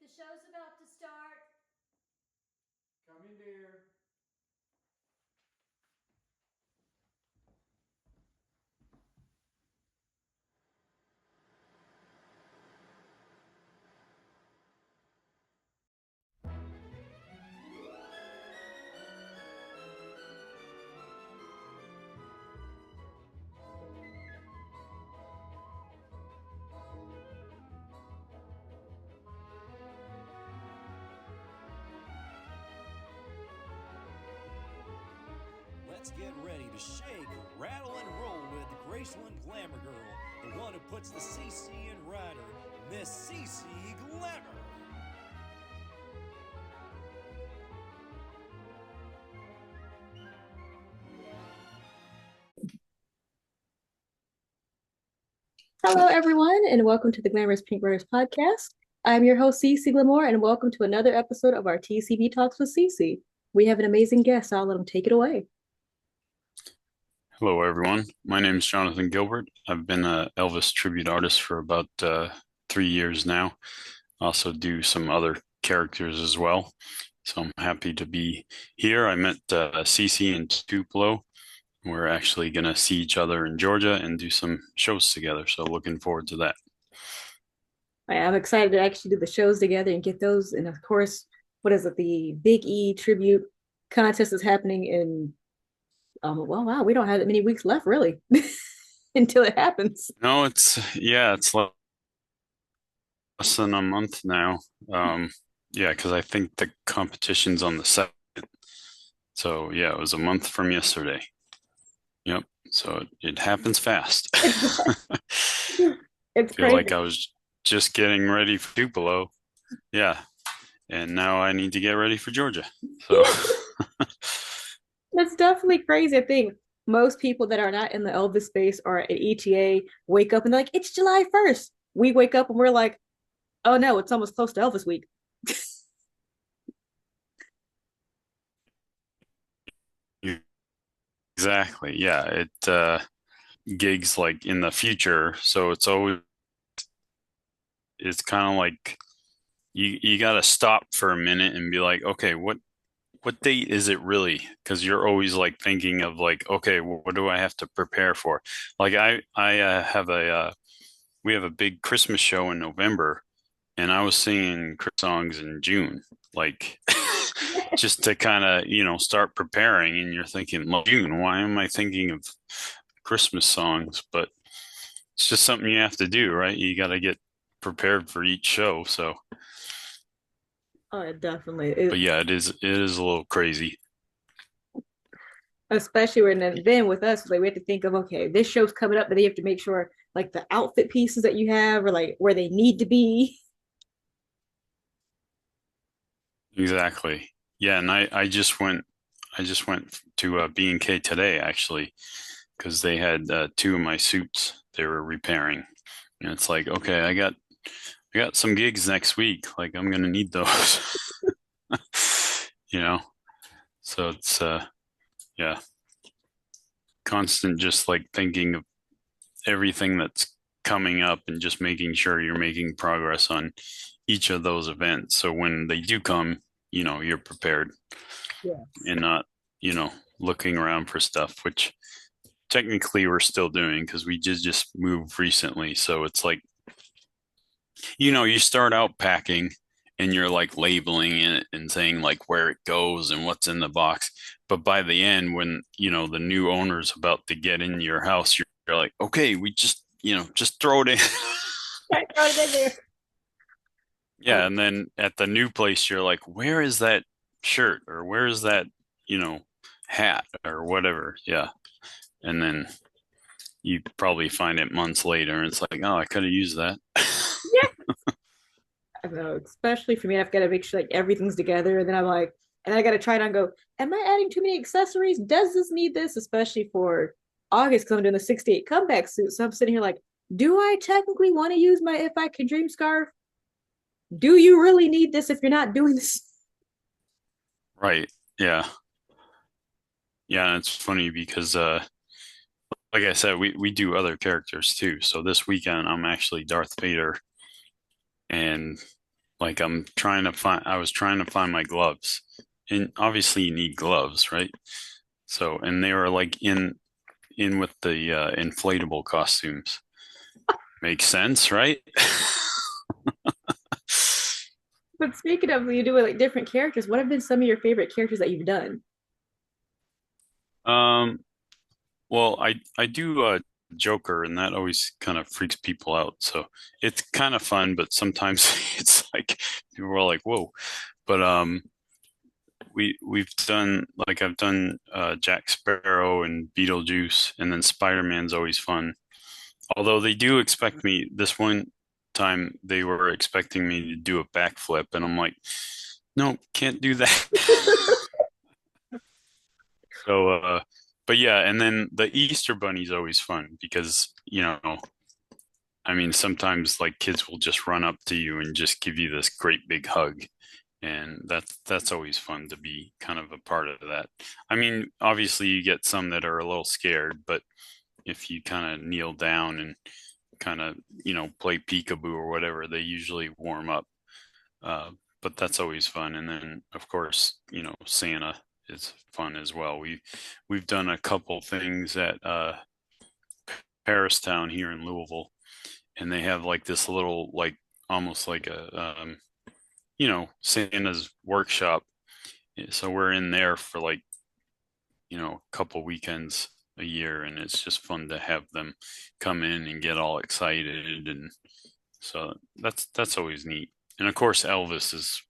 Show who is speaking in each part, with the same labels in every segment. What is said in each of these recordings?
Speaker 1: The show's about to start.
Speaker 2: Come in, dear.
Speaker 3: Let's get ready to shake, rattle, and roll with Graceland Glamour Girl, the one who puts the CC in rider, Miss Cece Glamour.
Speaker 4: Hello, everyone, and welcome to the Glamorous Pink Rose podcast. I'm your host, Cece Glamour, and welcome to another episode of our TCB Talks with Cece. We have an amazing guest, so I'll let him take it away.
Speaker 5: Hello, everyone. My name is Jonathan Gilbert. I've been an Elvis tribute artist for about 3 years now. I also do some other characters as well. So I'm happy to be here. I met Cece in Tupelo. We're actually going to see each other in Georgia and do some shows together. So looking forward to that.
Speaker 4: I'm excited to actually do the shows together and get those. And of course, what is it? The Big E tribute contest is happening in, well, wow, we don't have that many weeks left, really, until it happens.
Speaker 5: No, it's less than a month now. Because I think the competition's on the 2nd. So yeah, it was a month from yesterday. Yep. So it happens fast.
Speaker 4: It's
Speaker 5: Feel
Speaker 4: crazy.
Speaker 5: like I was just getting ready for Tupelo. Yeah. And now I need to get ready for Georgia. So
Speaker 4: That's definitely crazy. I think most people that are not in the Elvis space or at ETA wake up and they're like, it's July 1st. We wake up and we're like, oh no, it's almost close to Elvis week.
Speaker 5: exactly. Yeah. It gigs like in the future. So it's kind of like you got to stop for a minute and be like, okay, what date is it really? Because you're always like thinking of like, okay, what do I have to prepare for? Like I have we have a big Christmas show in November, and I was singing Christmas songs in June, like just to kind of start preparing. And you're thinking, well, June, why am I thinking of Christmas songs? But it's just something you have to do, right? You got to get prepared for each show. So,
Speaker 4: Oh, definitely.
Speaker 5: but yeah, it is a little crazy.
Speaker 4: Especially when then with us, like we have to think of, okay, this show's coming up, but then you have to make sure like the outfit pieces that you have are like where they need to be.
Speaker 5: Exactly. Yeah, and I just went to B&K today actually because they had two of my suits they were repairing. And it's like, okay, I got some gigs next week. Like I'm gonna need those. You know. So it's yeah, constant just like thinking of everything that's coming up and just making sure you're making progress on each of those events. So when they do come, you're prepared
Speaker 4: Yeah.
Speaker 5: and not, looking around for stuff, which technically we're still doing because we just moved recently. So it's like, you start out packing and you're like labeling it and saying like where it goes and what's in the box. But by the end, when, the new owner's about to get in your house, you're like, okay, we just throw it in.
Speaker 4: Right, throw it in there.
Speaker 5: Yeah. And then at the new place, you're like, where is that shirt or where is that, hat or whatever? Yeah. And then you probably find it months later and it's like, oh, I could have used that.
Speaker 4: Yeah. I know, especially for me, I've got to make sure like everything's together, and then I'm like, and I got to try it on. Go, am I adding too many accessories? Does this need this? Especially for August, because I'm doing the 68 comeback suit. So I'm sitting here like, do I technically want to use my If I Can Dream scarf? Do you really need this if you're not doing this?
Speaker 5: Right. Yeah. Yeah. And it's funny because, like I said, we do other characters too. So this weekend, I'm actually Darth Vader and Like I was trying to find my gloves. And obviously you need gloves, right? So, and they were like in with the inflatable costumes. Makes sense, right?
Speaker 4: But speaking of you doing like different characters, what have been some of your favorite characters that you've done?
Speaker 5: Um, well, I do Joker, and that always kind of freaks people out. So it's kind of fun, but sometimes it's like people are like, "Whoa!" But we've done like I've done Jack Sparrow and Beetlejuice, and then Spider-Man's always fun. Although they do expect me this one time they were expecting me to do a backflip, and I'm like, no, can't do that. So, but yeah, and then the Easter Bunny's always fun because, I mean, sometimes like kids will just run up to you and just give you this great big hug. And that's always fun to be kind of a part of that. I mean, obviously you get some that are a little scared, but if you kind of kneel down and kind of, play peekaboo or whatever, they usually warm up. Uh, but that's always fun. And then, of course, Santa is fun as well. We've done a couple things at Paris Town here in Louisville, and they have like this little like almost like a Santa's workshop. So we're in there for like a couple weekends a year, and it's just fun to have them come in and get all excited, and so that's always neat. And of course, Elvis is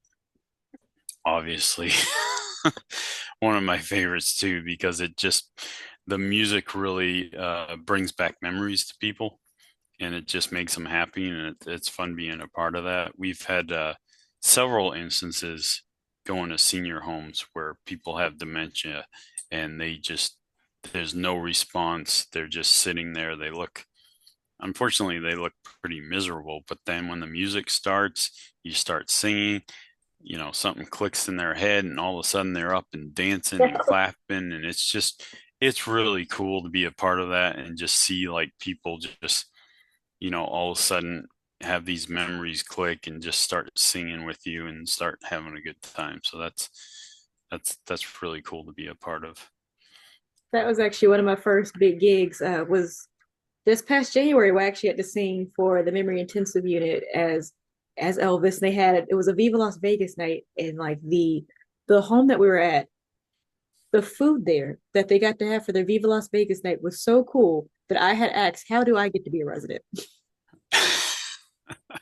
Speaker 5: obviously one of my favorites too because the music really brings back memories to people, and it just makes them happy, and it's fun being a part of that. We've had several instances going to senior homes where people have dementia and there's no response. They're just sitting there. Unfortunately, they look pretty miserable, but then when the music starts, you start singing, something clicks in their head, and all of a sudden they're up and dancing and clapping. And it's really cool to be a part of that and just see like people just, all of a sudden have these memories click and just start singing with you and start having a good time. So that's really cool to be a part of.
Speaker 4: That was actually one of my first big gigs. Was this past January where I actually had to sing for the memory intensive unit as Elvis. And they had it was a Viva Las Vegas night, and like the home that we were at, the food there that they got to have for their Viva Las Vegas night was so cool that I had asked, how do I get to be a resident?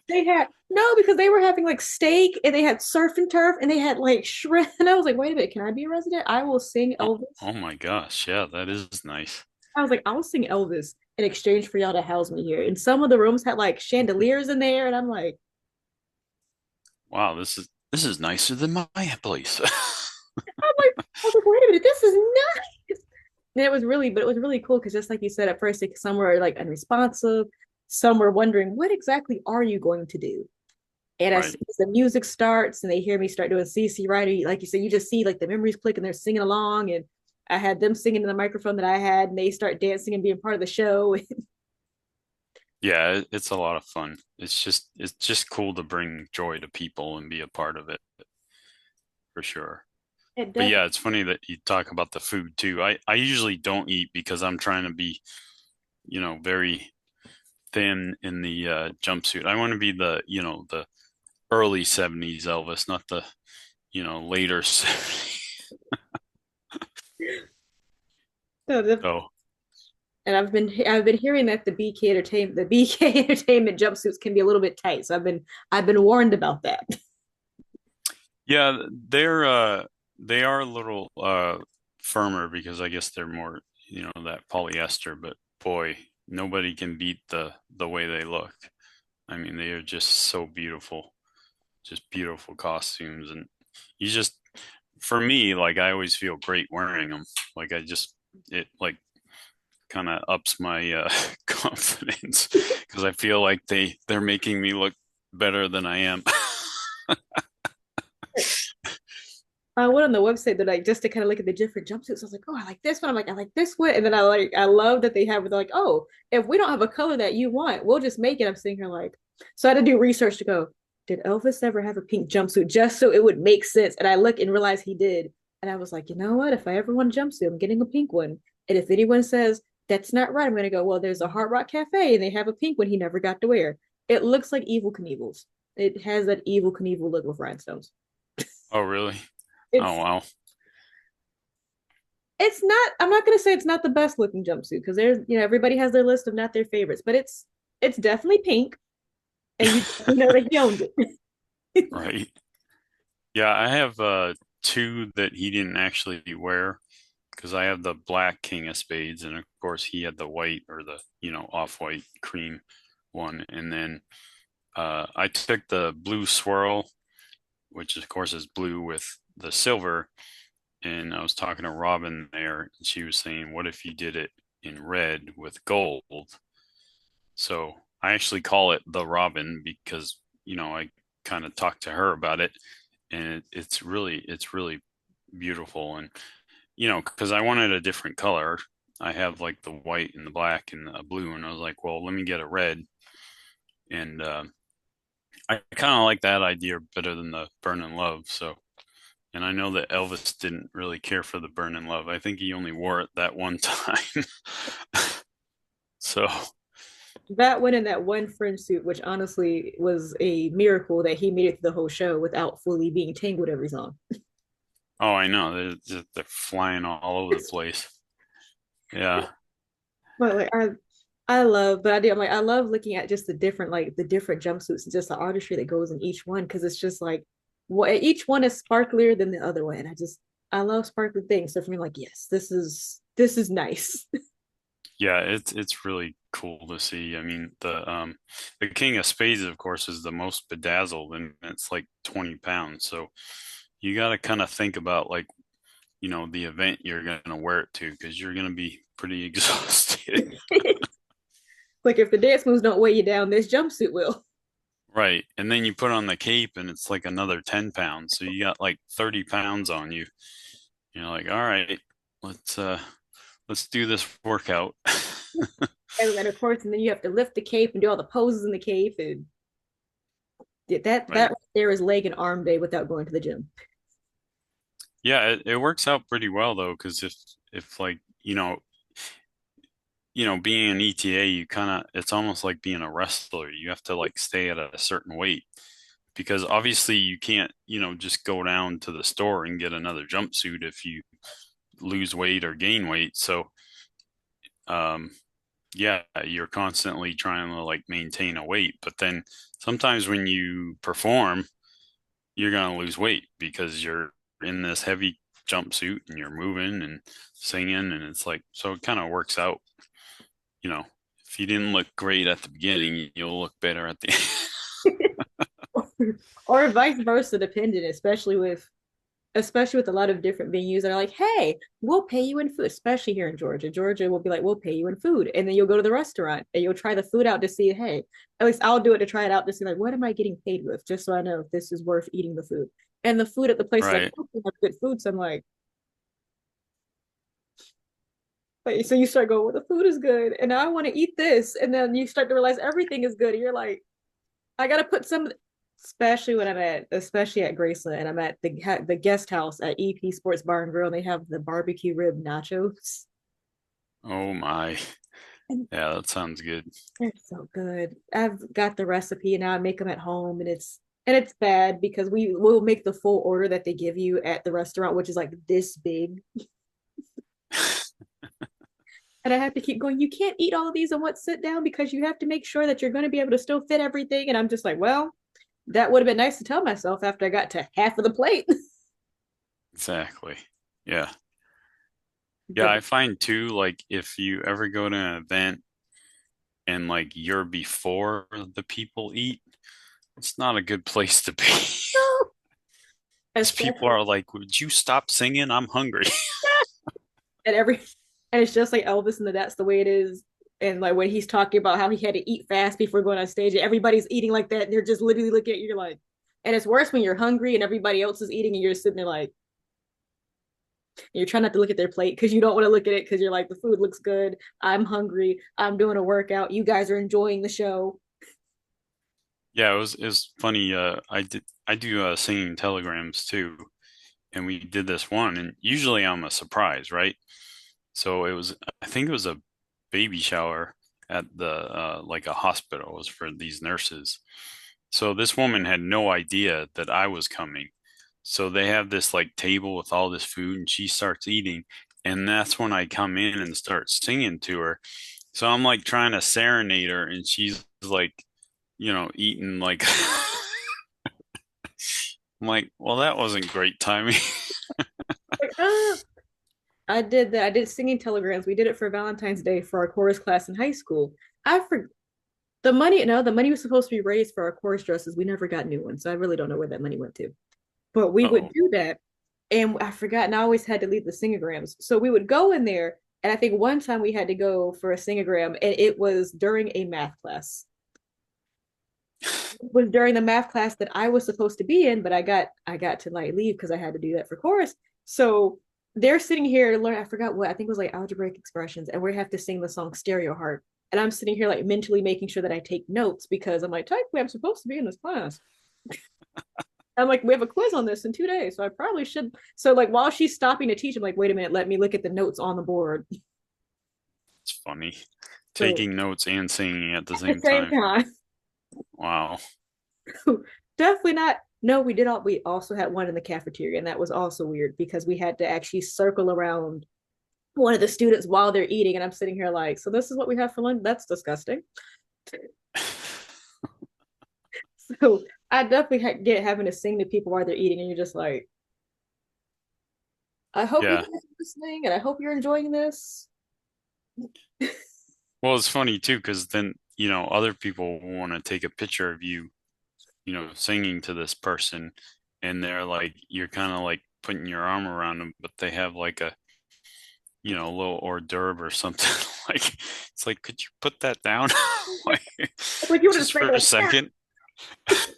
Speaker 4: They had no, because they were having like steak and they had surf and turf and they had like shrimp. And I was like, wait a minute, can I be a resident? I will sing
Speaker 5: Oh,
Speaker 4: Elvis.
Speaker 5: oh my gosh, yeah, that is nice.
Speaker 4: I was like, I'll sing Elvis in exchange for y'all to house me here. And some of the rooms had like chandeliers in there, and I'm like,
Speaker 5: Wow, this is nicer than my place.
Speaker 4: I was like, wait a minute, this is nice. And but it was really cool because just like you said at first, like, some were like unresponsive, some were wondering, what exactly are you going to do? And as
Speaker 5: Right.
Speaker 4: soon as the music starts and they hear me start doing CC Rider, like you said, you just see like the memories click and they're singing along. And I had them singing in the microphone that I had, and they start dancing and being part of the show.
Speaker 5: Yeah, it's a lot of fun. It's just cool to bring joy to people and be a part of it for sure.
Speaker 4: It
Speaker 5: But
Speaker 4: definitely
Speaker 5: yeah, it's funny that you talk about the food too. I usually don't eat because I'm trying to be, very thin in the jumpsuit. I want to be the early 70s Elvis, not the, later 70s.
Speaker 4: so the,
Speaker 5: So,
Speaker 4: and I've been hearing that the BK entertainment jumpsuits can be a little bit tight. So I've been warned about that.
Speaker 5: yeah, they are a little firmer because I guess they're more, that polyester, but boy, nobody can beat the way they look. I mean, they are just so beautiful, just beautiful costumes. And you just, for me, like I always feel great wearing them. Like it like kind of ups my confidence because I feel like they're making me look better than I am.
Speaker 4: I went on the website that like just to kind of look at the different jumpsuits. I was like, oh, I like this one. I'm like, I like this one. And then I love that they have they're like, oh, if we don't have a color that you want, we'll just make it. I'm sitting here like, so I had to do research to go, did Elvis ever have a pink jumpsuit just so it would make sense? And I look and realize he did. And I was like, you know what? If I ever want a jumpsuit, I'm getting a pink one. And if anyone says that's not right, I'm going to go, well, there's a Hard Rock Cafe and they have a pink one he never got to wear. It looks like Evil Knievel's. It has that Evil Knievel look with rhinestones.
Speaker 5: Oh, really? Oh,
Speaker 4: It's
Speaker 5: wow.
Speaker 4: it's not. I'm not going to say it's not the best looking jumpsuit because there's everybody has their list of not their favorites, but it's definitely pink, and you know that he owns it.
Speaker 5: Right. Yeah, I have two that he didn't actually wear because I have the black King of Spades, and of course he had the white or the, off-white cream one. And then I took the blue swirl, which of course is blue with the silver. And I was talking to Robin there, and she was saying, what if you did it in red with gold? So I actually call it the Robin because, I kind of talked to her about it, and it's really beautiful. And, because I wanted a different color. I have like the white and the black and the blue, and I was like, well, let me get a red. And I kind of like that idea better than the Burning Love. So, and I know that Elvis didn't really care for the Burning Love. I think he only wore it that one time. So,
Speaker 4: That one and that one French suit, which honestly was a miracle that he made it through the whole show without fully being tangled every song.
Speaker 5: oh, I know they're flying all over the place. Yeah,
Speaker 4: But like I love, but I do. I'm like, I love looking at just the different jumpsuits and just the artistry that goes in each one because it's just like, what each one is sparklier than the other one. And I love sparkly things. So for me, like, yes, this is nice.
Speaker 5: yeah, it's really cool to see. I mean, the King of Spades, of course, is the most bedazzled, and it's like 20 pounds. So you got to kind of think about like, the event you're going to wear it to because you're going to be pretty exhausted.
Speaker 4: Like if the dance moves don't weigh you down, this jumpsuit will.
Speaker 5: Right. And then you put on the cape and it's like another 10 pounds. So you got like 30 pounds on you. You're like, all right, let's uh let's do this workout.
Speaker 4: And of course, and then you have to lift the cape and do all the poses in the cape, and that
Speaker 5: Right.
Speaker 4: right there is leg and arm day without going to the gym.
Speaker 5: Yeah, it works out pretty well though, because if like, being an ETA, you kind of it's almost like being a wrestler. You have to like stay at a certain weight because obviously you can't, just go down to the store and get another jumpsuit if you lose weight or gain weight. So, um, yeah, you're constantly trying to like maintain a weight, but then sometimes when you perform, you're gonna lose weight because you're in this heavy jumpsuit and you're moving and singing, and it's like so it kind of works out. You know, if you didn't look great at the beginning, you'll look better at the
Speaker 4: Or vice versa, depending, especially with a lot of different venues that are like, hey, we'll pay you in food, especially here in Georgia. Georgia will be like, we'll pay you in food. And then you'll go to the restaurant and you'll try the food out to see, hey, at least I'll do it to try it out to see, like, what am I getting paid with? Just so I know if this is worth eating the food. And the food at the place is like,
Speaker 5: right.
Speaker 4: oh, we have good food. So I'm like, so you start going, well, the food is good. And now I want to eat this. And then you start to realize everything is good. And you're like, I gotta put some, especially at Graceland, and I'm at the guest house at EP Sports Bar and Grill, and they have the barbecue rib nachos,
Speaker 5: Oh my.
Speaker 4: and
Speaker 5: Yeah, that sounds good.
Speaker 4: they're so good. I've got the recipe, and now I make them at home, and it's bad because we will make the full order that they give you at the restaurant, which is like this big, and I have to keep going. You can't eat all of these in one sit down because you have to make sure that you're going to be able to still fit everything. And I'm just like, well, that would have been nice to tell myself after I got to half of the plate.
Speaker 5: Exactly. Yeah. Yeah,
Speaker 4: But
Speaker 5: I find too, like if you ever go to an event and like you're before the people eat, it's not a good place to be. Because people
Speaker 4: especially
Speaker 5: are like, would you stop singing? I'm hungry.
Speaker 4: at every and it's just like Elvis and that's the way it is. And like when he's talking about how he had to eat fast before going on stage, and everybody's eating like that, and they're just literally looking at you like, and it's worse when you're hungry and everybody else is eating and you're sitting there like you're trying not to look at their plate because you don't want to look at it because you're like the food looks good. I'm hungry. I'm doing a workout. You guys are enjoying the show.
Speaker 5: Yeah, it was funny. I do singing telegrams too, and we did this one, and usually I'm a surprise, right? So it was, I think it was a baby shower at the like a hospital. It was for these nurses. So this woman had no idea that I was coming. So they have this like table with all this food, and she starts eating, and that's when I come in and start singing to her. So I'm like trying to serenade her, and she's like, eating like I'm like, well, that wasn't great timing.
Speaker 4: Like, I did that. I did singing telegrams. We did it for Valentine's Day for our chorus class in high school. I for the money. No, the money was supposed to be raised for our chorus dresses. We never got new ones, so I really don't know where that money went to. But we would
Speaker 5: Oh,
Speaker 4: do that, and I forgot. And I always had to leave the singograms, so we would go in there. And I think one time we had to go for a singogram, and it was during a math class. It was during the math class that I was supposed to be in, but I got to like leave because I had to do that for chorus. So they're sitting here learn. I forgot what I think it was like algebraic expressions, and we have to sing the song Stereo Heart. And I'm sitting here like mentally making sure that I take notes because I'm like, technically, I'm supposed to be in this class. I'm like, we have a quiz on this in 2 days, so I probably should. So like while she's stopping to teach, I'm like, wait a minute, let me look at the notes on the board.
Speaker 5: it's funny.
Speaker 4: So
Speaker 5: Taking notes and singing at the
Speaker 4: at the
Speaker 5: same
Speaker 4: same
Speaker 5: time.
Speaker 4: time,
Speaker 5: Wow.
Speaker 4: definitely not. No, we did all. We also had one in the cafeteria, and that was also weird because we had to actually circle around one of the students while they're eating, and I'm sitting here like, so this is what we have for lunch. That's disgusting. So I definitely get having to sing to people while they're eating, and you're just like, I hope you
Speaker 5: Yeah.
Speaker 4: guys are listening, and I hope you're enjoying this.
Speaker 5: Well, it's funny too, because then, other people want to take a picture of you, singing to this person, and they're like, you're kind of like putting your arm around them, but they have like a little hors d'oeuvre or something. Like, it's like, could you put that down? Like,
Speaker 4: Like you were just
Speaker 5: just
Speaker 4: saying,
Speaker 5: for a
Speaker 4: like, yeah.
Speaker 5: second.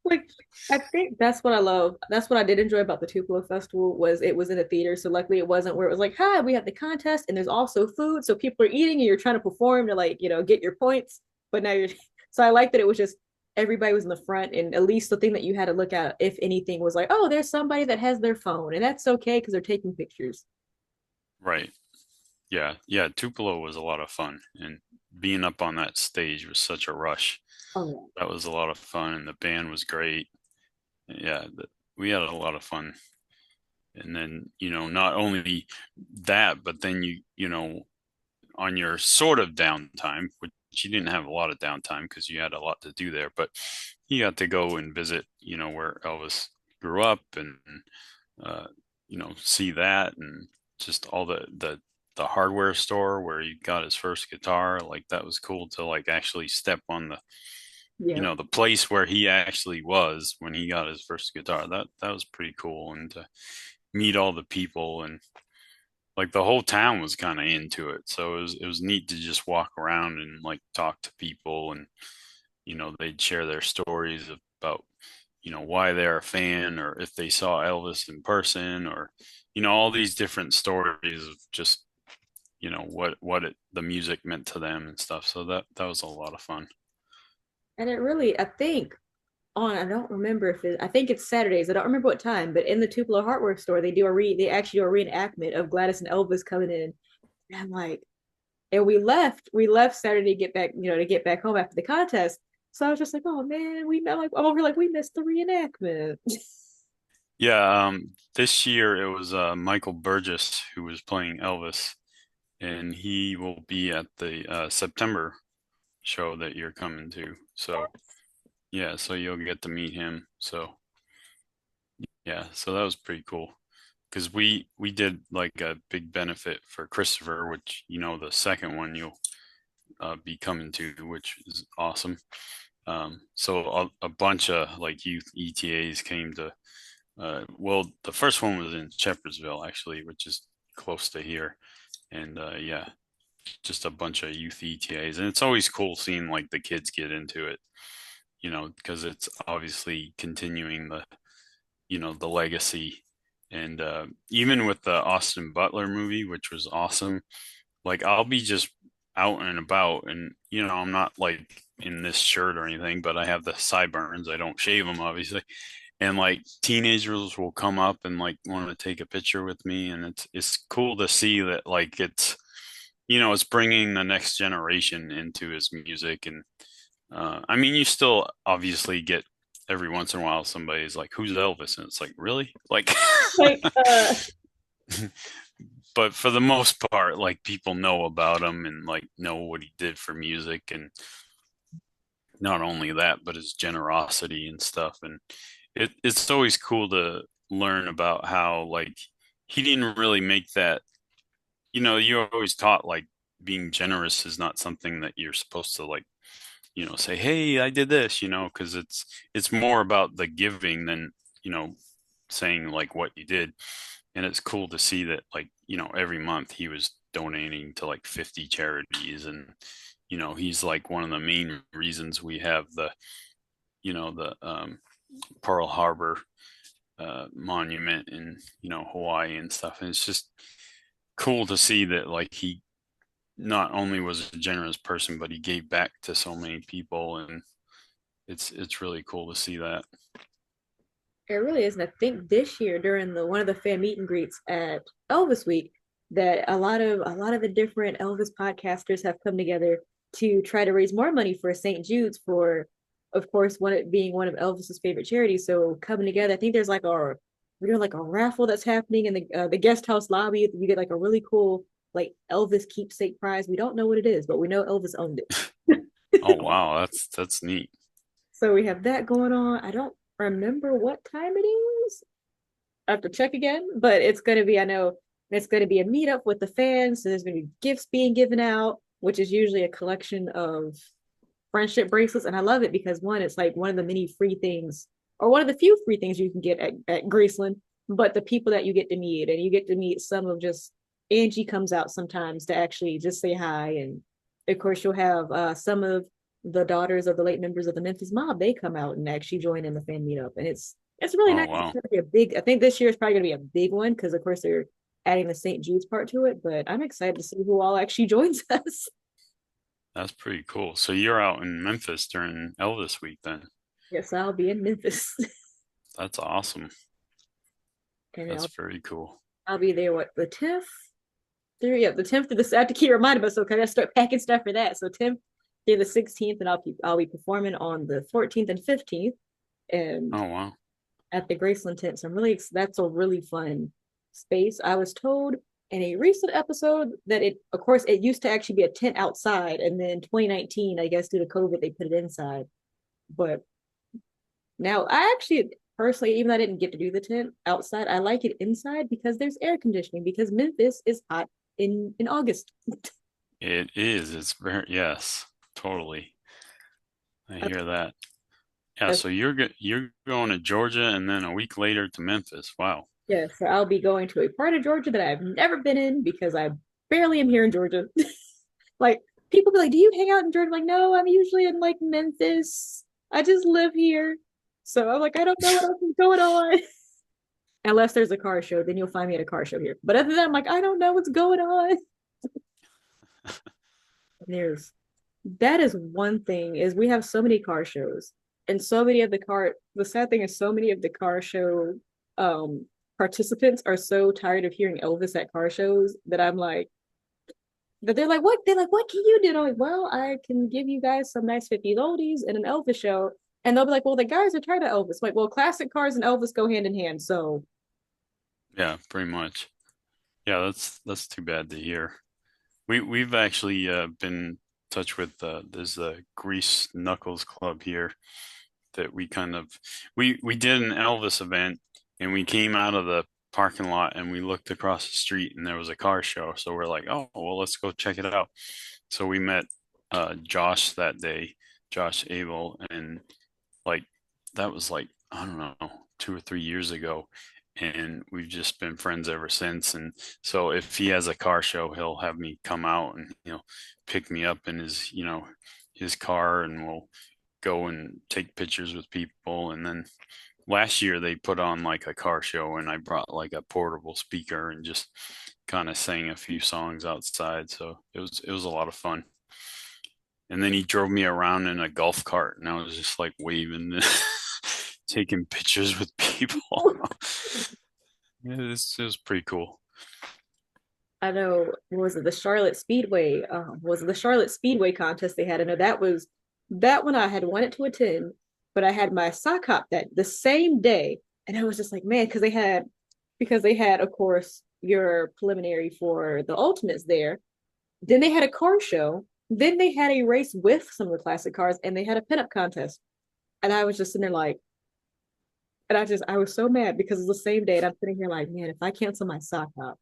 Speaker 4: Like I think that's what I love. That's what I did enjoy about the Tupelo Festival was it was in a theater. So luckily it wasn't where it was like, hi, we have the contest and there's also food. So people are eating and you're trying to perform to like, get your points. But now you're so I like that it was just everybody was in the front and at least the thing that you had to look at, if anything, was like, oh, there's somebody that has their phone and that's okay because they're taking pictures.
Speaker 5: Right. Yeah. Yeah. Tupelo was a lot of fun. And being up on that stage was such a rush.
Speaker 4: Oh
Speaker 5: That was a lot of fun. And the band was great. Yeah. We had a lot of fun. And then, not only that, but then on your sort of downtime, which you didn't have a lot of downtime because you had a lot to do there, but you got to go and visit, where Elvis grew up and, uh, see that and just all the hardware store where he got his first guitar. Like that was cool to like actually step on
Speaker 4: yeah.
Speaker 5: the place where he actually was when he got his first guitar. That was pretty cool. And to meet all the people and like the whole town was kind of into it. So it was neat to just walk around and like talk to people and they'd share their stories about why they're a fan or if they saw Elvis in person or all these different stories of just the music meant to them and stuff. So that was a lot of fun.
Speaker 4: And it really, I think I don't remember if I think it's Saturdays. I don't remember what time, but in the Tupelo Hardware store, they actually do a reenactment of Gladys and Elvis coming in. And I'm like, and we left Saturday to get back, to get back home after the contest. So I was just like, oh man, I'm over like we missed the reenactment.
Speaker 5: Yeah, this year it was Michael Burgess who was playing Elvis, and he will be at the September show that you're coming to. So yeah, so you'll get to meet him. So yeah, so that was pretty cool because we did like a big benefit for Christopher, which the second one you'll be coming to, which is awesome. So a bunch of like youth ETAs came to. Well, the first one was in Shepherdsville actually, which is close to here, and yeah, just a bunch of youth ETAs, and it's always cool seeing like the kids get into it, because it's obviously continuing the legacy. And even with the Austin Butler movie, which was awesome, like I'll be just out and about, and I'm not like in this shirt or anything, but I have the sideburns. I don't shave them, obviously. And like teenagers will come up and like want to take a picture with me, and it's cool to see that like it's bringing the next generation into his music. And I mean, you still obviously get every once in a while somebody's like, "Who's Elvis?" And it's like, really? Like,
Speaker 4: Like,
Speaker 5: but for the most part, like people know about him and like know what he did for music, and not only that, but his generosity and stuff. And it's always cool to learn about how like he didn't really make that. You're always taught like being generous is not something that you're supposed to like say, hey, I did this, because it's more about the giving than saying like what you did. And it's cool to see that like every month he was donating to like 50 charities. And he's like one of the main reasons we have the Pearl Harbor monument in Hawaii and stuff. And it's just cool to see that like he not only was a generous person, but he gave back to so many people. And it's really cool to see that.
Speaker 4: it really is. And I think this year during the one of the fan meet and greets at Elvis Week, that a lot of the different Elvis podcasters have come together to try to raise more money for St. Jude's for, of course, one being one of Elvis's favorite charities. So coming together, I think there's like we're doing like a raffle that's happening in the guest house lobby. You get like a really cool like Elvis keepsake prize. We don't know what it is, but we know Elvis owned it.
Speaker 5: Oh wow, that's neat.
Speaker 4: So we have that going on. I don't remember what time it is. I have to check again, but it's going to be, I know it's going to be a meetup with the fans. So there's going to be gifts being given out, which is usually a collection of friendship bracelets. And I love it because one, it's like one of the many free things, or one of the few free things you can get at Graceland, but the people that you get to meet, and you get to meet some of just Angie comes out sometimes to actually just say hi. And of course, you'll have some of the daughters of the late members of the Memphis Mob. They come out and actually join in the fan meetup. And it's really
Speaker 5: Oh
Speaker 4: nice. It's
Speaker 5: wow,
Speaker 4: going to be a big, I think this year is probably going to be a big one because, of course, they're adding the St. Jude's part to it. But I'm excited to see who all actually joins us.
Speaker 5: that's pretty cool. So you're out in Memphis during Elvis week then?
Speaker 4: Yes, I'll be in Memphis.
Speaker 5: That's awesome.
Speaker 4: And
Speaker 5: That's very cool.
Speaker 4: I'll be there, what, the 10th? Yeah, the 10th to I have to keep reminding myself because I gotta start packing stuff for that. So 10th through the 16th, and I'll be performing on the 14th and 15th, and
Speaker 5: Oh wow.
Speaker 4: at the Graceland tent. So that's a really fun space. I was told in a recent episode that of course, it used to actually be a tent outside, and then 2019, I guess due to COVID, they put it inside. But now I actually personally, even though I didn't get to do the tent outside, I like it inside because there's air conditioning because Memphis is hot in August.
Speaker 5: It is. It's very, yes, totally. I hear that. Yeah, so you're going to Georgia and then a week later to Memphis. Wow.
Speaker 4: Yeah, so I'll be going to a part of Georgia that I've never been in because I barely am here in Georgia. Like people be like, "Do you hang out in Georgia?" I'm like, no, I'm usually in like Memphis. I just live here. So I'm like, I don't know what else is going on. Unless there's a car show, then you'll find me at a car show here. But other than that, I'm like, I don't know what's going on. There's that is one thing is we have so many car shows and so many of the sad thing is so many of the car show um participants are so tired of hearing Elvis at car shows that I'm like that they're like what can you do? And I'm like, well, I can give you guys some nice 50s oldies and an Elvis show. And they'll be like, well, the guys are tired of Elvis. I'm like, well, classic cars and Elvis go hand in hand. So
Speaker 5: Yeah, pretty much. Yeah, that's too bad to hear. We've actually been in touch with there's a Grease Knuckles Club here that we kind of we did an Elvis event, and we came out of the parking lot and we looked across the street and there was a car show. So we're like, oh well, let's go check it out. So we met Josh that day, Josh Abel, and like that was like I don't know 2 or 3 years ago, and we've just been friends ever since. And so if he has a car show, he'll have me come out and pick me up in his his car, and we'll go and take pictures with people. And then last year they put on like a car show, and I brought like a portable speaker and just kind of sang a few songs outside. So it was a lot of fun. And then he drove me around in a golf cart, and I was just like waving, taking pictures with people. It was pretty cool.
Speaker 4: I know, what was it, the Charlotte Speedway? Was it the Charlotte Speedway contest they had? I know that one I had wanted to attend, but I had my sock hop that the same day, and I was just like, man, because they had, of course, your preliminary for the Ultimates there. Then they had a car show. Then they had a race with some of the classic cars, and they had a pinup contest. And I was just sitting there like, and I was so mad because it's the same day, and I'm sitting here like, man, if I cancel my sock hop,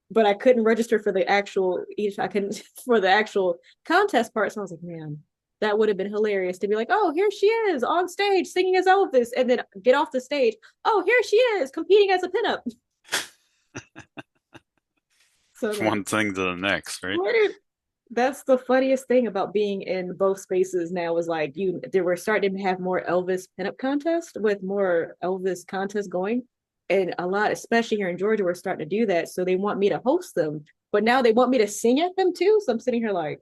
Speaker 4: but I couldn't register for the actual I couldn't for the actual contest part. So I was like, man, that would have been hilarious to be like, oh, here she is on stage singing as Elvis, and then get off the stage. Oh, here she is competing as a pinup. So
Speaker 5: It's
Speaker 4: like,
Speaker 5: one thing to the next, right?
Speaker 4: that's the funniest thing about being in both spaces now is like they were starting to have more Elvis pinup contest with more Elvis contests going. And a lot, especially here in Georgia, we're starting to do that. So they want me to host them, but now they want me to sing at them too. So I'm sitting here like,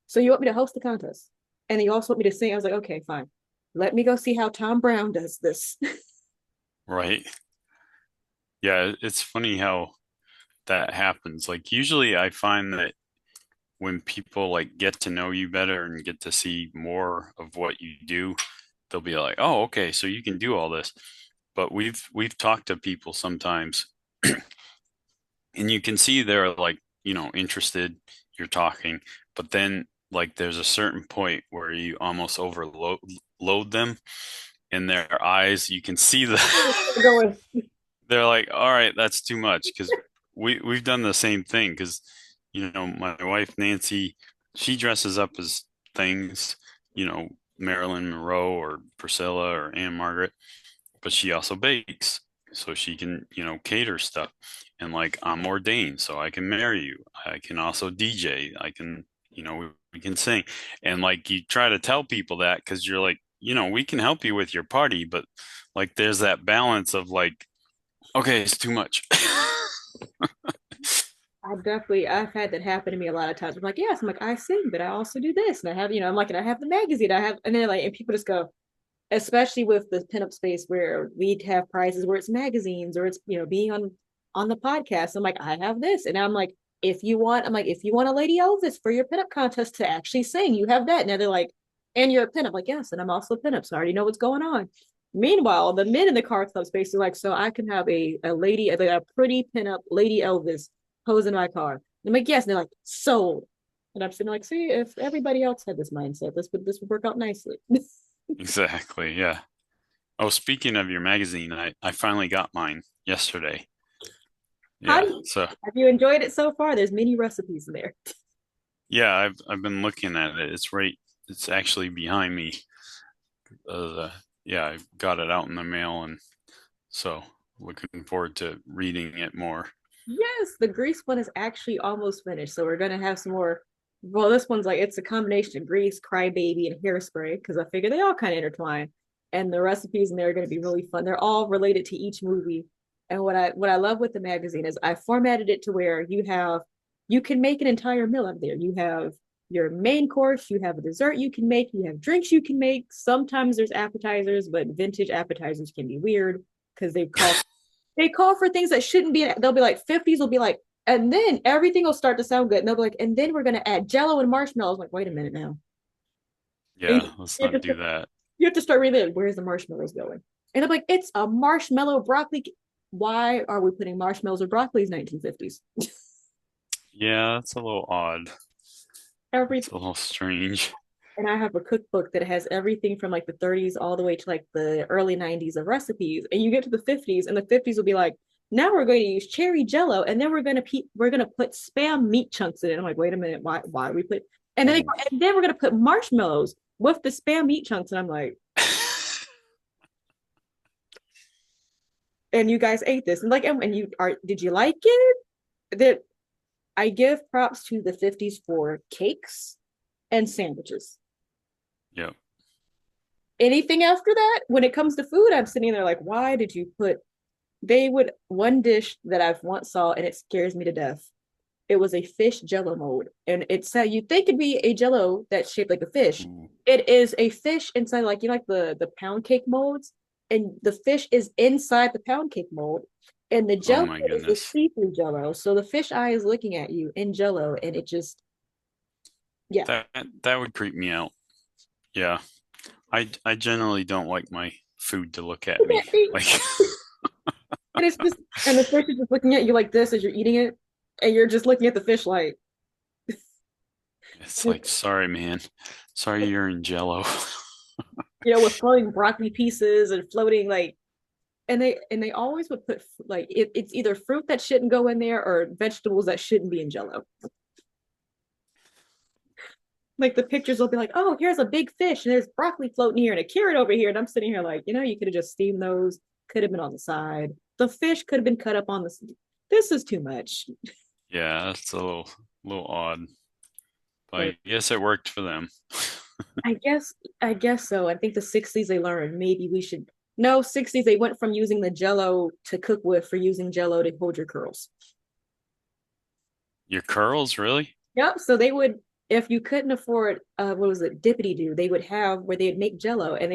Speaker 4: so you want me to host the contest? And you also want me to sing? I was like, okay, fine. Let me go see how Tom Brown does this.
Speaker 5: Right. Yeah, it's funny how that happens. Like usually I find that when people like get to know you better and get to see more of what you do, they'll be like, "Oh, okay, so you can do all this." But we've talked to people sometimes and you can see they're like, interested, you're talking, but then like there's a certain point where you almost overload load them in their eyes. You can see
Speaker 4: Going,
Speaker 5: they're like, all right, that's too much because we've done the same thing because my wife Nancy, she dresses up as things, Marilyn Monroe or Priscilla or Anne Margaret, but she also bakes, so she can cater stuff. And like I'm ordained, so I can marry you. I can also DJ. I can we can sing, and like you try to tell people that because you're like we can help you with your party, but like there's that balance of like okay, it's too much.
Speaker 4: I've had that happen to me a lot of times. I'm like, yes, I'm like, I sing, but I also do this. And I have, I'm like, and I have the magazine. And then like, and people just go, especially with the pinup space where we'd have prizes where it's magazines or it's, being on the podcast. I'm like, I have this. And I'm like, if you want a Lady Elvis for your pinup contest to actually sing, you have that. Now they're like, and you're a pinup. Like, yes, and I'm also a pinup, so I already know what's going on. Meanwhile, the men in the car club space are like, so I can have a lady, a pretty pinup Lady Elvis pose in my car. I'm like, yes. And they're like, sold. And I'm sitting like, see, if everybody else had this mindset, this would work out nicely.
Speaker 5: Exactly. Yeah. Oh, speaking of your magazine, I finally got mine yesterday.
Speaker 4: How
Speaker 5: Yeah.
Speaker 4: do
Speaker 5: So
Speaker 4: have you enjoyed it so far? There's many recipes in there.
Speaker 5: yeah, I've been looking at it. It's actually behind me. Yeah, I got it out in the mail, and so looking forward to reading it more.
Speaker 4: Yes, the Grease one is actually almost finished. So we're gonna have some more. Well, this one's like it's a combination of Grease, Crybaby, and Hairspray because I figure they all kind of intertwine. And the recipes in there are gonna be really fun. They're all related to each movie. And what I love with the magazine is I formatted it to where you can make an entire meal out of there. You have your main course, you have a dessert you can make, you have drinks you can make. Sometimes there's appetizers, but vintage appetizers can be weird because they call for things that shouldn't be. They'll be like 50s will be like, and then everything will start to sound good. And they'll be like, and then we're gonna add jello and marshmallows. I'm like, wait a minute now. And
Speaker 5: Yeah, let's not do that.
Speaker 4: you have to start reading, where's the marshmallows going? And I'm like, it's a marshmallow broccoli. Why are we putting marshmallows or broccolis 1950s?
Speaker 5: Yeah, that's a little odd. It's
Speaker 4: Everything.
Speaker 5: a little strange.
Speaker 4: And I have a cookbook that has everything from like the 30s all the way to like the early 90s of recipes. And you get to the 50s, and the 50s will be like, now we're going to use cherry jello, and then we're gonna put spam meat chunks in it. I'm like, wait a minute, why we put
Speaker 5: Ooh.
Speaker 4: and then we're gonna put marshmallows with the spam meat chunks, and I'm like, and you guys ate this, and like, and you are did you like it? That I give props to the 50s for cakes and sandwiches.
Speaker 5: Yep.
Speaker 4: Anything after that, when it comes to food, I'm sitting there like, why did you put they would one dish that I've once saw and it scares me to death. It was a fish jello mold. And it said you'd think it'd be a jello that's shaped like a fish.
Speaker 5: Ooh.
Speaker 4: It is a fish inside, like you know, like the pound cake molds, and the fish is inside the pound cake mold. And the
Speaker 5: Oh
Speaker 4: jello
Speaker 5: my
Speaker 4: is the
Speaker 5: goodness.
Speaker 4: see-through jello. So the fish eye is looking at you in jello, and it just yeah.
Speaker 5: That that would creep me out. Yeah. I generally don't like my food to look at
Speaker 4: Look
Speaker 5: me.
Speaker 4: at me.
Speaker 5: Like
Speaker 4: And it's just and the fish is just looking at you like this as you're eating it, and you're just looking at the fish like
Speaker 5: it's like, sorry, man. Sorry you're in Jello.
Speaker 4: with floating broccoli pieces and floating like and they always would put like it's either fruit that shouldn't go in there or vegetables that shouldn't be in jello. Like the pictures will be like, oh, here's a big fish and there's broccoli floating here and a carrot over here. And I'm sitting here like, you could have just steamed those, could have been on the side. The fish could have been cut up on the. This is too much.
Speaker 5: Yeah, that's a little odd. But
Speaker 4: But
Speaker 5: I guess it worked for them.
Speaker 4: I guess so. I think the 60s they learned maybe we should. No, 60s they went from using the jello to cook with for using jello to hold your curls.
Speaker 5: Your curls, really?
Speaker 4: Yep. So they would, if you couldn't afford, what was it, dippity do, they would have where they'd make Jello, and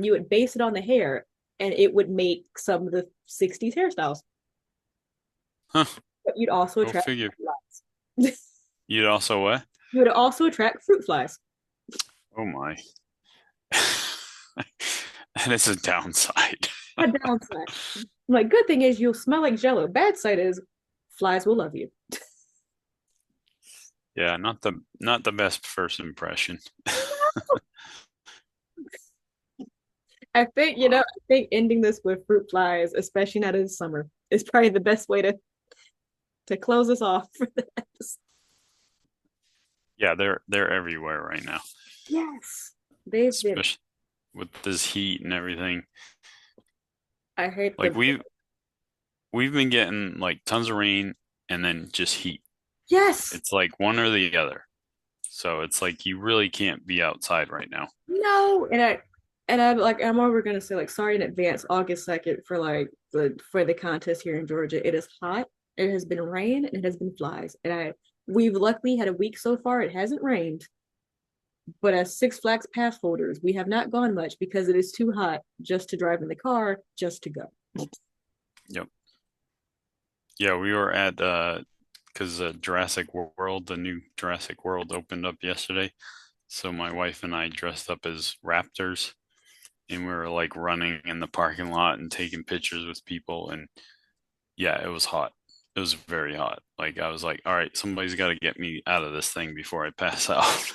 Speaker 4: you would base it on the hair, and it would make some of the '60s hairstyles.
Speaker 5: Huh.
Speaker 4: But you'd also
Speaker 5: Go
Speaker 4: attract
Speaker 5: figure.
Speaker 4: fruit flies.
Speaker 5: You'd also what?
Speaker 4: You would also attract fruit flies.
Speaker 5: Oh my. And it's a downside.
Speaker 4: A downside. Like, good thing is you'll smell like Jello. Bad side is flies will love you.
Speaker 5: Yeah, not the best first impression.
Speaker 4: I think ending this with fruit flies, especially not in summer, is probably the best way to close us off for the episode.
Speaker 5: Yeah, they're everywhere right now,
Speaker 4: Yes. They've been.
Speaker 5: especially with this heat and everything.
Speaker 4: I hate
Speaker 5: Like
Speaker 4: the.
Speaker 5: we've been getting like tons of rain and then just heat.
Speaker 4: Yes.
Speaker 5: It's like one or the other. So it's like you really can't be outside right now.
Speaker 4: No. And I'm over gonna say like sorry in advance, August 2nd for the contest here in Georgia. It is hot. It has been rain and it has been flies. And we've luckily had a week so far. It hasn't rained. But as Six Flags pass holders, we have not gone much because it is too hot just to drive in the car, just to go.
Speaker 5: Yep. Yeah, we were at because Jurassic World, the new Jurassic World opened up yesterday. So my wife and I dressed up as raptors and we were like running in the parking lot and taking pictures with people and yeah, it was hot. It was very hot. Like I was like, all right, somebody's got to get me out of this thing before I pass out.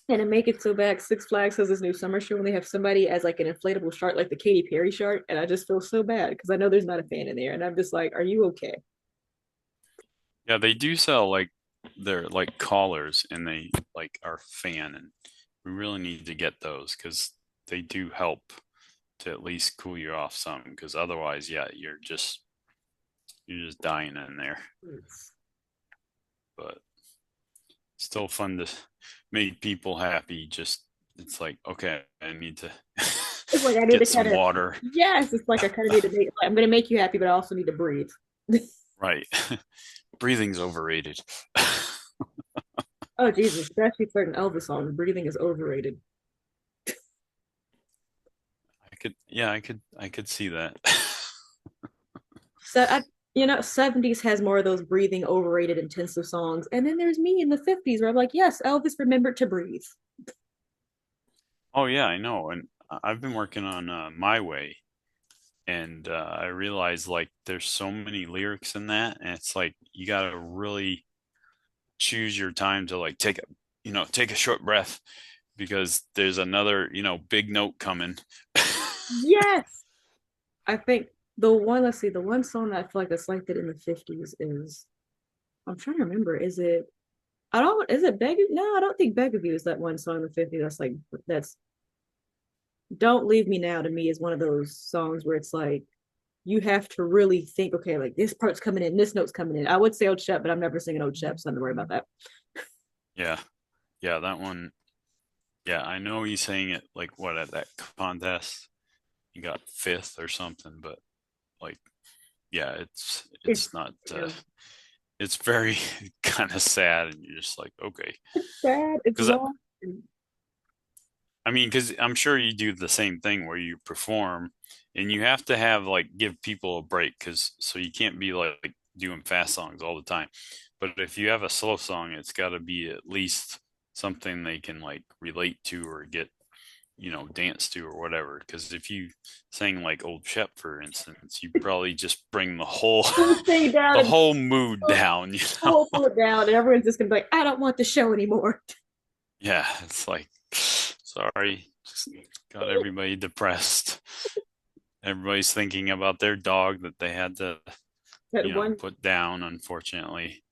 Speaker 4: And to make it so bad, Six Flags has this new summer show and they have somebody as like an inflatable shark, like the Katy Perry shark, and I just feel so bad because I know there's not a fan in there, and I'm just like, are you okay?
Speaker 5: Yeah, they do sell like they're like collars and they like are fan and we really need to get those because they do help to at least cool you off some because otherwise, yeah, you're just dying in there. But still fun to make people happy. Just it's like, okay, I need to
Speaker 4: It's like I need
Speaker 5: get
Speaker 4: to
Speaker 5: some
Speaker 4: kind of
Speaker 5: water.
Speaker 4: yes, it's like I kind of need to make. I'm going to make you happy, but I also need to breathe.
Speaker 5: Right. Breathing's overrated.
Speaker 4: Oh Jesus, especially certain Elvis songs, breathing is overrated.
Speaker 5: I could see that.
Speaker 4: So '70s has more of those breathing, overrated, intensive songs, and then there's me in the '50s where I'm like, yes, Elvis remembered to breathe.
Speaker 5: Oh yeah, I know. And I've been working on My Way and I realized like there's so many lyrics in that and it's like you got to really choose your time to like take a short breath because there's another, big note coming.
Speaker 4: Yes, I think let's see, the one song that I feel like that's like that in the '50s is I'm trying to remember. Is it Beg? No, I don't think Beg of You is that one song in the '50s. That's Don't Leave Me Now to me is one of those songs where it's like you have to really think, okay, like this part's coming in, this note's coming in. I would say Old Shep, but I'm never singing Old Shep, so I'm not worry about that.
Speaker 5: Yeah. Yeah, that one. Yeah, I know he's saying it like what at that contest. you got fifth or something, but like, yeah,
Speaker 4: It's
Speaker 5: it's not. It's very kind of sad, and you're just like, okay,
Speaker 4: sad. It's
Speaker 5: because
Speaker 4: long.
Speaker 5: I mean, because I'm sure you do the same thing where you perform, and you have to have like give people a break, because so you can't be like doing fast songs all the time. But if you have a slow song, it's got to be at least something they can like relate to or get, dance to or whatever. Because if you sang like Old Shep, for instance, you probably just bring the whole
Speaker 4: Pull thing down
Speaker 5: the
Speaker 4: and
Speaker 5: whole mood down, you know?
Speaker 4: pull it down, and everyone's just gonna be like, I don't want the show anymore.
Speaker 5: Yeah, it's like, sorry, just got everybody depressed. Everybody's thinking about their dog that they had to,
Speaker 4: That one.
Speaker 5: put down. Unfortunately,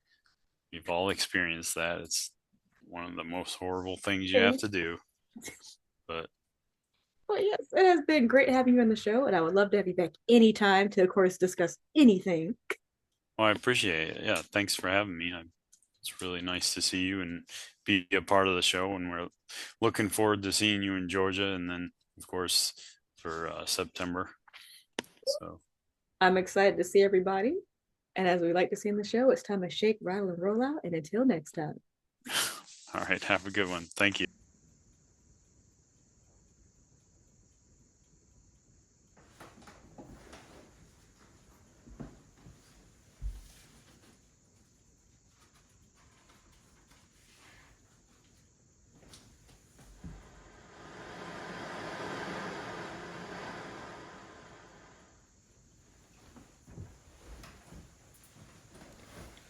Speaker 5: we've all experienced that. It's one of the most horrible things you have to do. But
Speaker 4: Well, yes, it has been great having you on the show, and I would love to have you back anytime to, of course, discuss anything.
Speaker 5: well, I appreciate it. Yeah, thanks for having me. It's really nice to see you and be a part of the show. And we're looking forward to seeing you in Georgia, and then, of course, for September. So
Speaker 4: I'm excited to see everybody. And as we like to see in the show, it's time to shake, rattle, and roll out. And until next time.
Speaker 5: all right, have a good one. Thank you.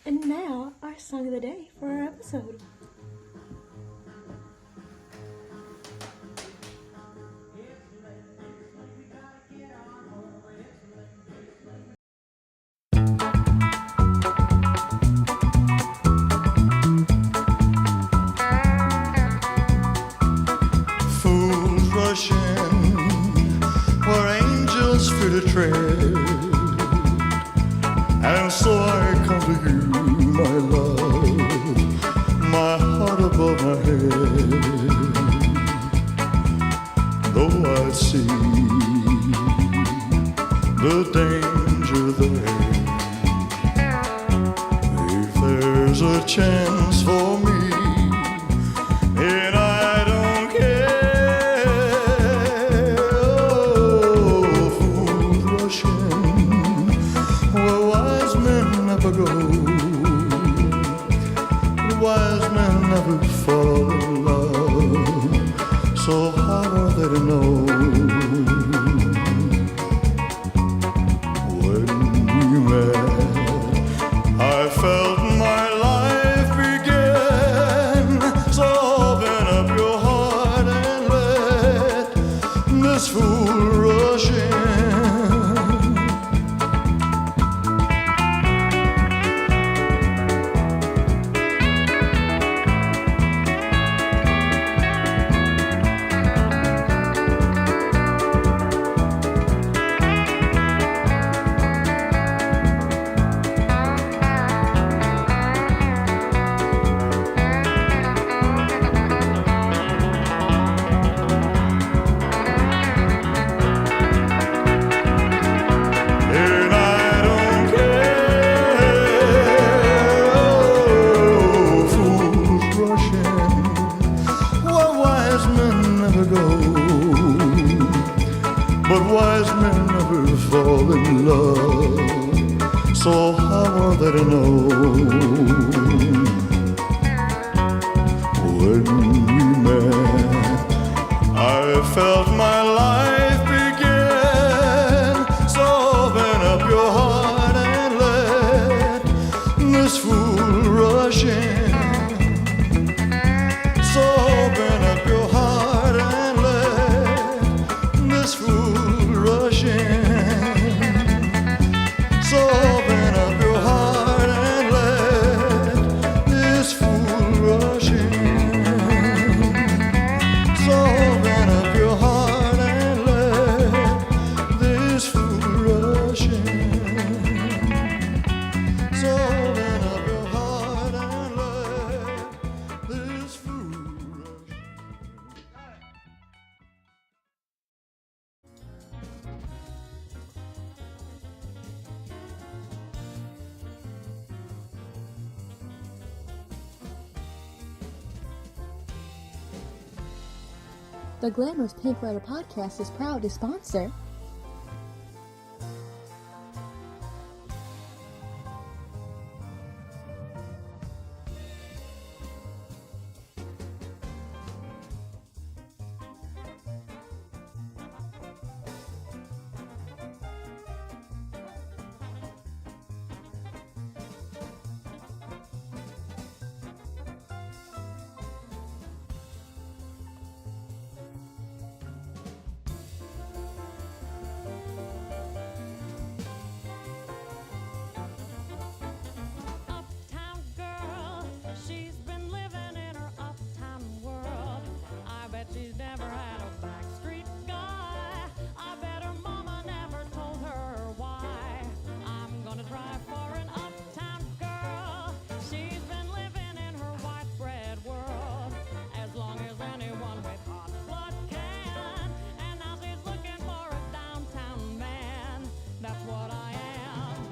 Speaker 4: And now, our song of the day for our episode.
Speaker 1: Fools rush in where angels fear to tread, and so I come to you, my love, my heart above my head. Though I see the danger there, if there's a chance for me, and I don't care. Oh, fools rush in where wise men never go. Wise men never fall in love, so how are they to know? When we met, I felt my life begin. So open up your heart and let this fool rush in. And I don't care. Oh, fools rush in where wise men never go, but wise men never fall in love, so how are they to know? When we met, I felt my life begin. So open up your heart and let this fool rush in. So open up your heart and let this fool rush in. So open up your heart and let
Speaker 6: The Glamorous Pink Rider podcast is proud to sponsor
Speaker 7: Uptown girl, she's been living in her uptown world. I bet she's never had a backstreet guy. I bet her mama never told her why. I'm gonna try for an uptown girl. She's been living in her white bread world as long as anyone with hot blood can. And now she's looking for a downtown man. That's what I am.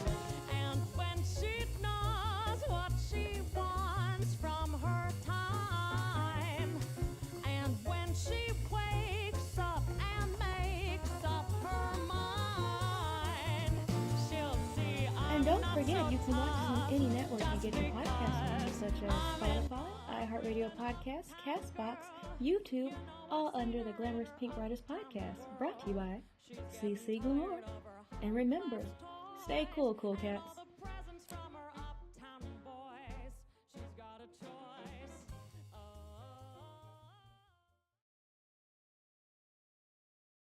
Speaker 7: And when she knows what she wants from her time, and when she wakes up and makes up her mind, she'll see I'm
Speaker 6: And don't
Speaker 7: not
Speaker 6: forget,
Speaker 7: so
Speaker 6: you can watch us on any
Speaker 7: tough
Speaker 6: network you
Speaker 7: just
Speaker 6: get your podcasts from,
Speaker 7: because
Speaker 6: such as
Speaker 7: I'm in
Speaker 6: Spotify, iHeartRadio Podcasts, Castbox, YouTube, all under the Glamorous Pink Riders podcast, brought to you by Cece Glamour. And remember, stay cool, cool cats.